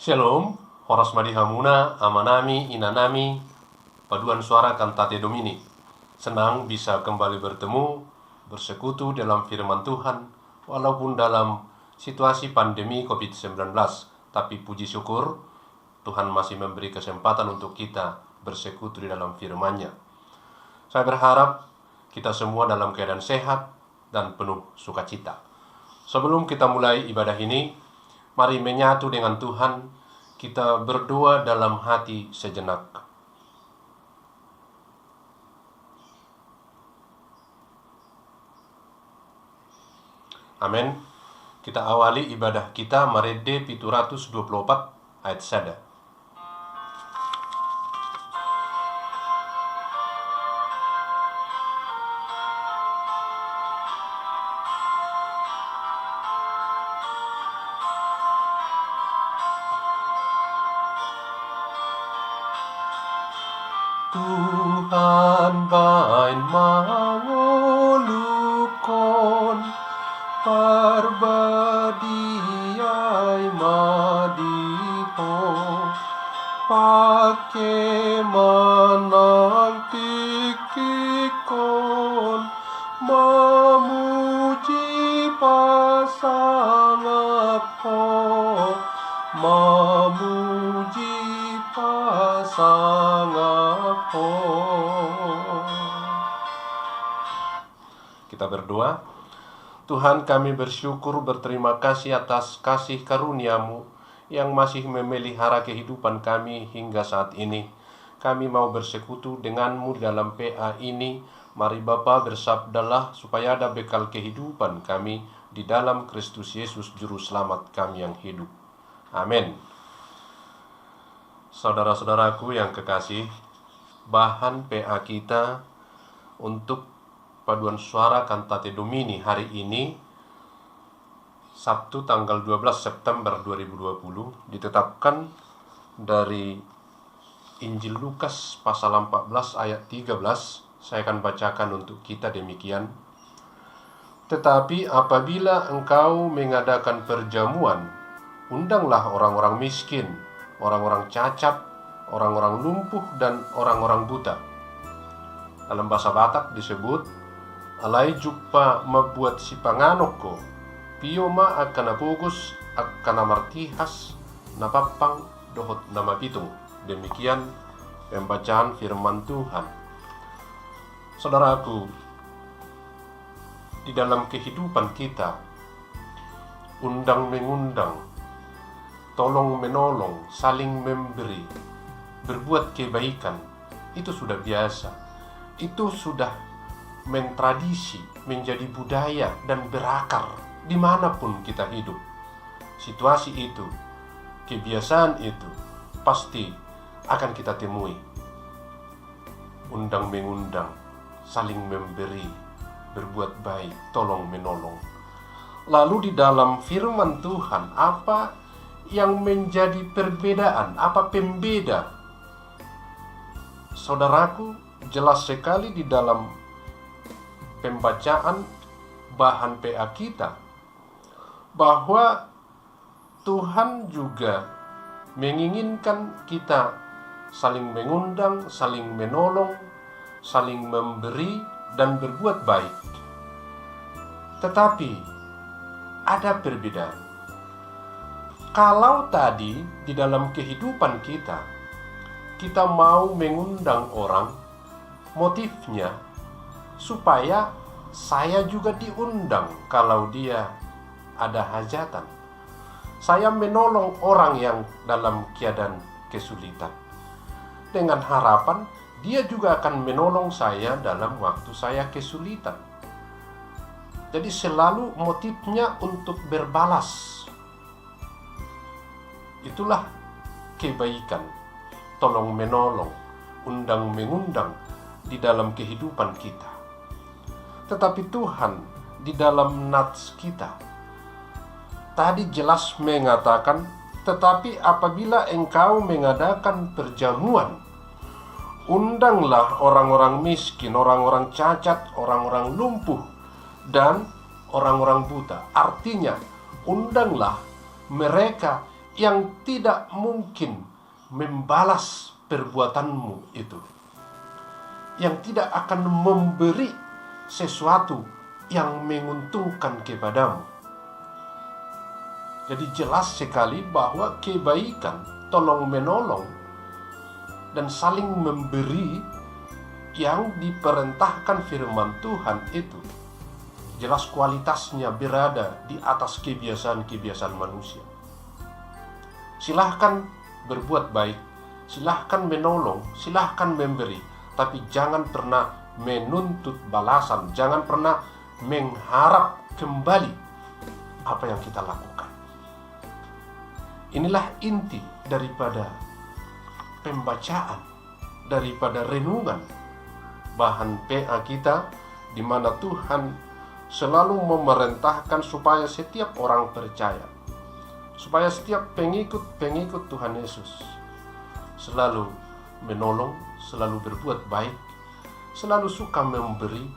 Shalom, Horas Madihamuna, Amanami, Inanami, paduan suara kantate Domini. Senang bisa kembali bertemu, bersekutu dalam firman Tuhan, walaupun dalam situasi pandemi COVID-19. Tapi puji syukur, Tuhan masih memberi kesempatan untuk kita bersekutu di dalam firman-Nya. Saya berharap kita semua dalam keadaan sehat dan penuh sukacita. Sebelum kita mulai ibadah ini, mari menyatu dengan Tuhan, kita berdoa dalam hati sejenak. Amin. Kita awali ibadah kita Marede 724 ayat 1. Tuhan bain mangolukon parbadiai madiho pake manang tikikon mamuji pasangapo mamuji pasangapo. Kita berdoa. Tuhan, kami bersyukur, berterima kasih atas kasih karunia-Mu yang masih memelihara kehidupan kami hingga saat ini. Kami mau bersekutu dengan-Mu dalam PA ini. Mari Bapa, bersabdalah supaya ada bekal kehidupan kami di dalam Kristus Yesus Juru Selamat kami yang hidup. Amin. Saudara-saudaraku yang kekasih, bahan PA kita untuk paduan suara kantate Domini hari ini, Sabtu tanggal 12 September 2020, ditetapkan dari Injil Lukas pasal 14 ayat 13. Saya akan bacakan untuk kita demikian. Tetapi apabila engkau mengadakan perjamuan, undanglah orang-orang miskin, orang-orang cacat, orang-orang lumpuh, dan orang-orang buta. Dalam bahasa Batak disebut, alai jumpa membuat si panganoko, pioma akan napugus, akan namartihas, napapang, dohot nama pitung. Demikian pembacaan firman Tuhan. Saudaraku, di dalam kehidupan kita, undang-mengundang, tolong menolong, saling memberi, berbuat kebaikan, itu sudah biasa. Itu sudah mentradisi, menjadi budaya dan berakar dimanapun kita hidup. Situasi itu, kebiasaan itu, pasti akan kita temui. Undang-mengundang, saling memberi, berbuat baik, tolong menolong. Lalu di dalam firman Tuhan, apa yang menjadi perbedaan, apa pembeda? Saudaraku, jelas sekali di dalam pembacaan bahan PA kita bahwa Tuhan juga menginginkan kita saling mengundang, saling menolong, saling memberi dan berbuat baik. Tetapi ada perbedaan. Kalau tadi di dalam kehidupan kita mau mengundang orang, motifnya supaya saya juga diundang kalau dia ada hajatan. Saya menolong orang yang dalam keadaan kesulitan, dengan harapan dia juga akan menolong saya dalam waktu saya kesulitan. Jadi selalu motifnya untuk berbalas. Itulah kebaikan, tolong menolong, undang-mengundang di dalam kehidupan kita. Tetapi Tuhan di dalam nats kita tadi jelas mengatakan, tetapi apabila engkau mengadakan perjamuan, undanglah orang-orang miskin, orang-orang cacat, orang-orang lumpuh, dan orang-orang buta. Artinya, undanglah mereka yang tidak mungkin membalas perbuatanmu itu, yang tidak akan memberi sesuatu yang menguntungkan kepadamu. Jadi jelas sekali bahwa kebaikan, tolong menolong, dan saling memberi yang diperintahkan firman Tuhan itu jelas kualitasnya berada di atas kebiasaan-kebiasaan manusia. Silahkan berbuat baik, silahkan menolong, silahkan memberi, tapi jangan pernah menuntut balasan, jangan pernah mengharap kembali apa yang kita lakukan. Inilah inti daripada pembacaan, daripada renungan bahan PA kita, di mana Tuhan selalu memerintahkan supaya setiap orang percaya, supaya setiap pengikut Tuhan Yesus selalu menolong, selalu berbuat baik, selalu suka memberi,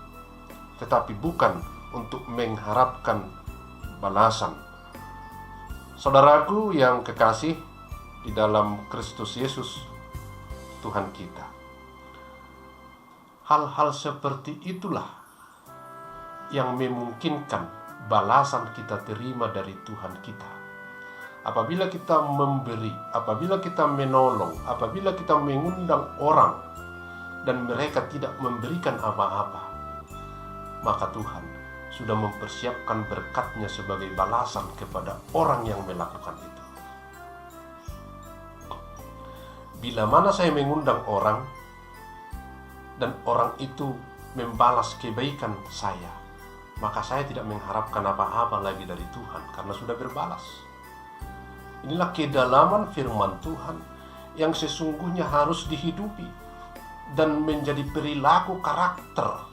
tetapi bukan untuk mengharapkan balasan. Saudaraku yang kekasih di dalam Kristus Yesus Tuhan kita, hal-hal seperti itulah yang memungkinkan balasan kita terima dari Tuhan kita. Apabila kita memberi, apabila kita menolong, apabila kita mengundang orang dan mereka tidak memberikan apa-apa, maka Tuhan sudah mempersiapkan berkat-Nya sebagai balasan kepada orang yang melakukan itu. Bila mana saya mengundang orang dan orang itu membalas kebaikan saya, maka saya tidak mengharapkan apa-apa lagi dari Tuhan karena sudah berbalas. Inilah kedalaman firman Tuhan yang sesungguhnya harus dihidupi dan menjadi perilaku karakter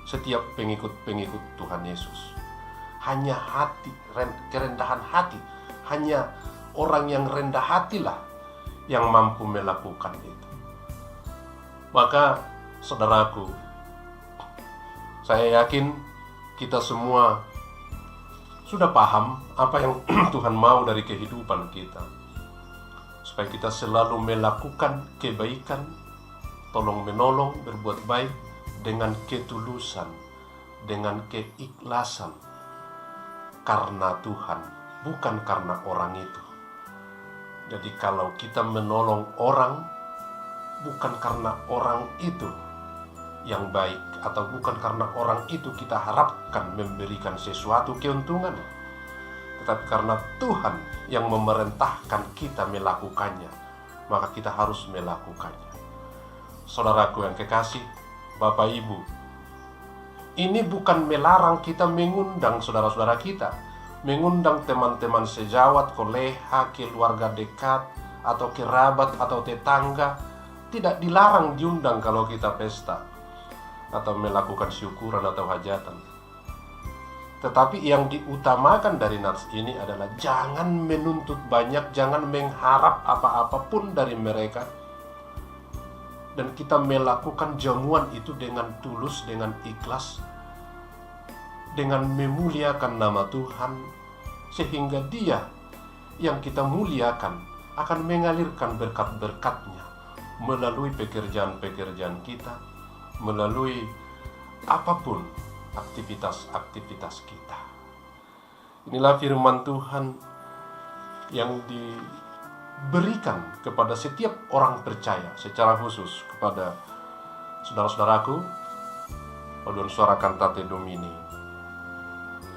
setiap pengikut-pengikut Tuhan Yesus. Hanya kerendahan hati, hanya orang yang rendah hatilah yang mampu melakukan itu. Maka saudaraku, saya yakin kita semua sudah paham apa yang Tuhan mau dari kehidupan kita, supaya kita selalu melakukan kebaikan, tolong menolong, berbuat baik dengan ketulusan, dengan keikhlasan, karena Tuhan, bukan karena orang itu. Jadi kalau kita menolong orang, bukan karena orang itu yang baik, atau bukan karena orang itu kita harapkan memberikan sesuatu keuntungan, tetapi karena Tuhan yang memerintahkan kita melakukannya, maka kita harus melakukannya. Saudaraku yang kekasih, Bapak Ibu, ini bukan melarang kita mengundang saudara-saudara kita, mengundang teman-teman sejawat, kolega, keluarga dekat, atau kerabat, atau tetangga. Tidak dilarang diundang kalau kita pesta atau melakukan syukuran atau hajatan. Tetapi yang diutamakan dari nats ini adalah jangan menuntut banyak, jangan mengharap apa-apapun dari mereka, dan kita melakukan jamuan itu dengan tulus, dengan ikhlas, dengan memuliakan nama Tuhan, sehingga Dia yang kita muliakan akan mengalirkan berkat-berkat-Nya melalui pekerjaan-pekerjaan kita, melalui apapun aktivitas-aktivitas kita. Inilah firman Tuhan yang diberikan kepada setiap orang percaya, secara khusus kepada saudara-saudaraku, paduan suara Cantate Domini.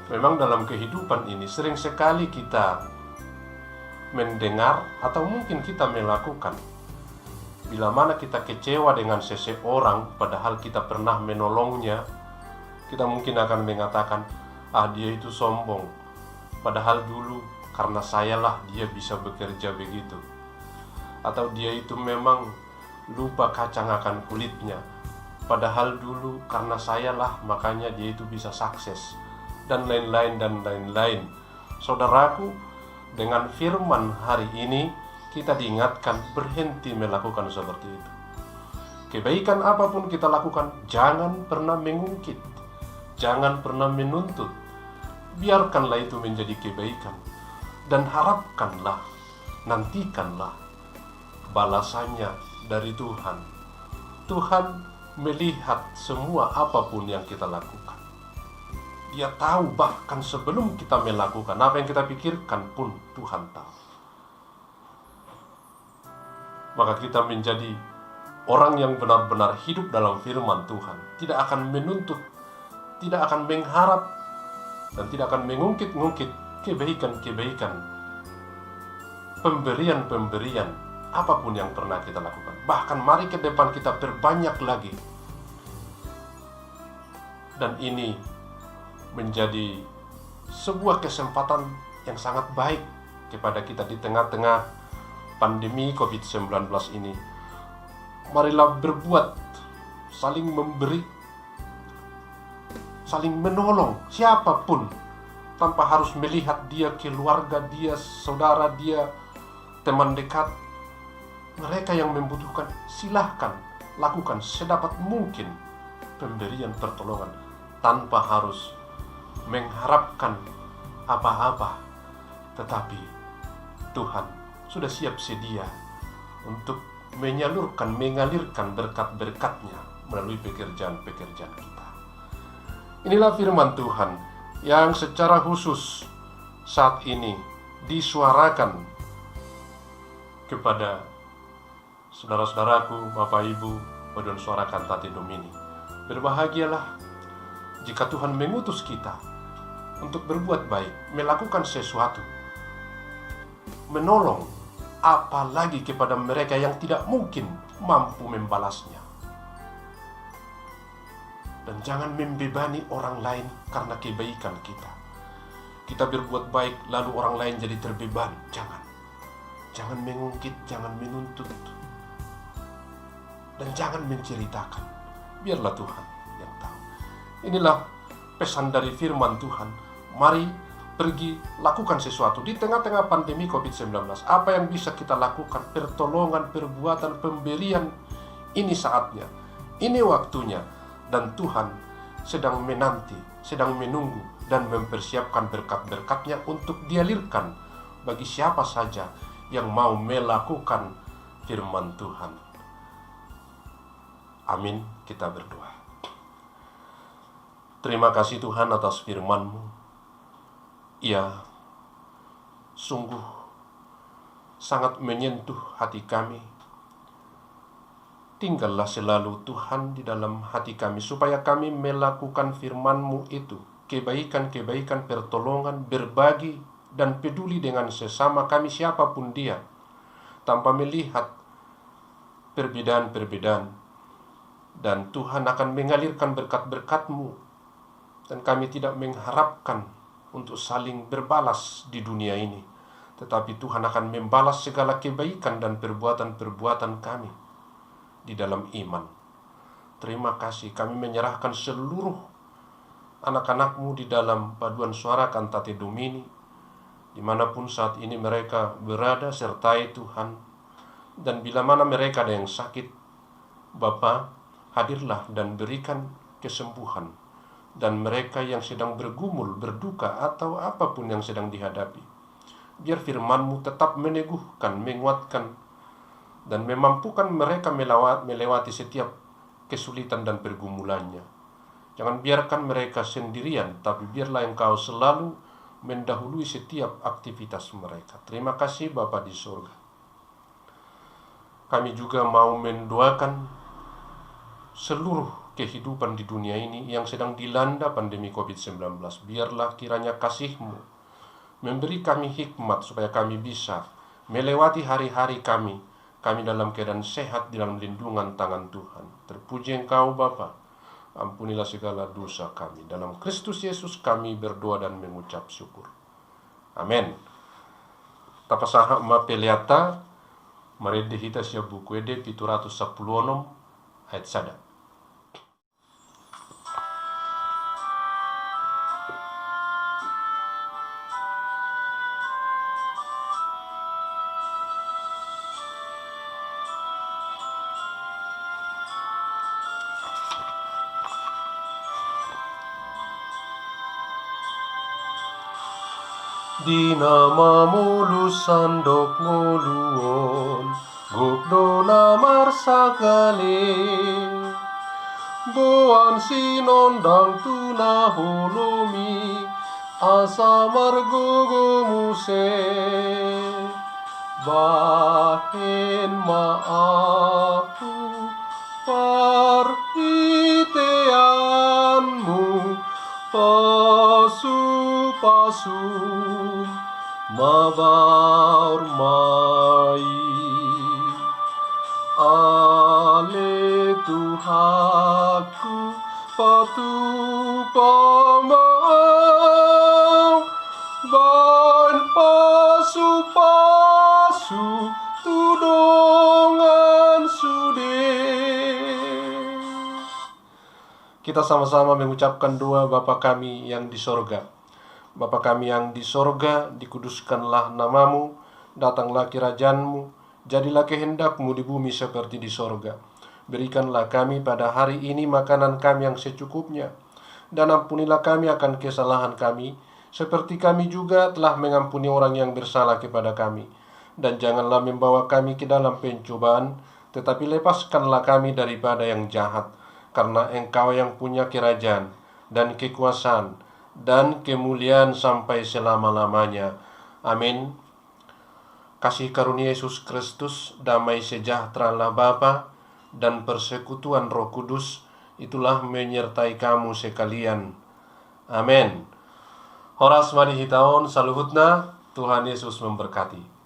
Memang dalam kehidupan ini sering sekali kita mendengar atau mungkin kita melakukan, bila mana kita kecewa dengan seseorang padahal kita pernah menolongnya, kita mungkin akan mengatakan, dia itu sombong, padahal dulu karena sayalah dia bisa bekerja begitu. Atau dia itu memang lupa kacang akan kulitnya, padahal dulu karena sayalah makanya dia itu bisa sukses, dan lain-lain dan lain-lain. Saudaraku, dengan firman hari ini kita diingatkan berhenti melakukan seperti itu. Kebaikan apapun kita lakukan, jangan pernah mengungkit, jangan pernah menuntut. Biarkanlah itu menjadi kebaikan, dan harapkanlah nantikanlah balasannya dari Tuhan. Tuhan melihat semua apapun yang kita lakukan. Dia tahu bahkan sebelum kita melakukan apa yang kita pikirkan pun Tuhan tahu. Maka kita menjadi orang yang benar-benar hidup dalam firman Tuhan, tidak akan menuntut, tidak akan mengharap, dan tidak akan mengungkit-ungkit kebaikan-kebaikan, pemberian-pemberian, apapun yang pernah kita lakukan. Bahkan mari ke depan kita perbanyak lagi. Dan ini menjadi sebuah kesempatan yang sangat baik kepada kita di tengah-tengah pandemi COVID-19 ini. Marilah berbuat, saling memberi, saling menolong siapapun, tanpa harus melihat dia keluarga, dia saudara, dia teman dekat. Mereka yang membutuhkan, silahkan lakukan sedapat mungkin pemberian pertolongan tanpa harus mengharapkan apa-apa. Tetapi Tuhan sudah siap sedia untuk mengalirkan berkat-berkat-Nya melalui pekerjaan-pekerjaan kita. Inilah firman Tuhan yang secara khusus saat ini disuarakan kepada saudara-saudaraku, Bapak Ibu, Paduan Suara Cantate Domini. Berbahagialah jika Tuhan mengutus kita untuk berbuat baik, melakukan sesuatu, menolong, apalagi kepada mereka yang tidak mungkin mampu membalasnya. Dan jangan membebani orang lain karena kebaikan kita. Kita berbuat baik lalu orang lain jadi terbebani. Jangan mengungkit, jangan menuntut, dan jangan menceritakan. Biarlah Tuhan yang tahu. Inilah pesan dari firman Tuhan. Mari pergi lakukan sesuatu di tengah-tengah pandemi COVID-19. Apa yang bisa kita lakukan? Pertolongan, perbuatan, pemberian. Ini saatnya, ini waktunya. Dan Tuhan sedang menanti, sedang menunggu dan mempersiapkan berkat-berkat-Nya untuk dialirkan bagi siapa saja yang mau melakukan firman Tuhan. Amin. Kita berdoa. Terima kasih Tuhan atas firman-Mu. Ia sungguh sangat menyentuh hati kami. Tinggallah selalu Tuhan di dalam hati kami, supaya kami melakukan firman-Mu itu, kebaikan-kebaikan, pertolongan, berbagi, dan peduli dengan sesama kami siapapun dia, tanpa melihat perbedaan-perbedaan. Dan Tuhan akan mengalirkan berkat-berkat-Mu, dan kami tidak mengharapkan untuk saling berbalas di dunia ini, tetapi Tuhan akan membalas segala kebaikan dan perbuatan-perbuatan kami di dalam iman. Terima kasih, kami menyerahkan seluruh anak-anak-Mu di dalam Paduan Suara Cantate Domini, dimanapun saat ini mereka berada. Sertai Tuhan, dan bila mana mereka ada yang sakit, Bapa, hadirlah dan berikan kesembuhan. Dan mereka yang sedang bergumul, berduka, atau apapun yang sedang dihadapi, biar firman-Mu tetap meneguhkan, menguatkan, dan memampukan mereka melewati setiap kesulitan dan pergumulannya. Jangan biarkan mereka sendirian, tapi biarlah Engkau selalu mendahului setiap aktivitas mereka. Terima kasih Bapa di surga. Kami juga mau mendoakan seluruh kehidupan di dunia ini yang sedang dilanda pandemi COVID-19. Biarlah kiranya kasih-Mu memberi kami hikmat supaya kami bisa melewati hari-hari kami dalam keadaan sehat di dalam lindungan tangan Tuhan. Terpuji Engkau Bapa. Ampunilah segala dosa kami. Dalam Kristus Yesus kami berdoa dan mengucap syukur. Amin. Tapasaha mapeliata maredehita sia buku ede 716 ayat sada. Di namamu lusandok ngoluon, gukdona marsagale. Boan sinondang tuna holomi, asa margogo muse. Bahen maapu parhiteanmu, pasu-pasu mabar mai. Ale Tuhanku patu pamau, ban pasu-pasu tudongan sude. Kita sama-sama mengucapkan doa Bapa kami yang di sorga. Bapa kami yang di sorga, dikuduskanlah namamu, datanglah kerajaanmu, jadilah kehendakmu di bumi seperti di sorga. Berikanlah kami pada hari ini makanan kami yang secukupnya, dan ampunilah kami akan kesalahan kami, seperti kami juga telah mengampuni orang yang bersalah kepada kami. Dan janganlah membawa kami ke dalam pencobaan, tetapi lepaskanlah kami daripada yang jahat. Karena Engkau yang punya kerajaan, dan kekuasaan, dan kemuliaan sampai selama-lamanya. Amin. Kasih karunia Yesus Kristus, damai sejahtera Allah Bapa, dan persekutuan Roh Kudus, itulah menyertai kamu sekalian. Amin. Horas mari hitaon saluhutna, Tuhan Yesus memberkati.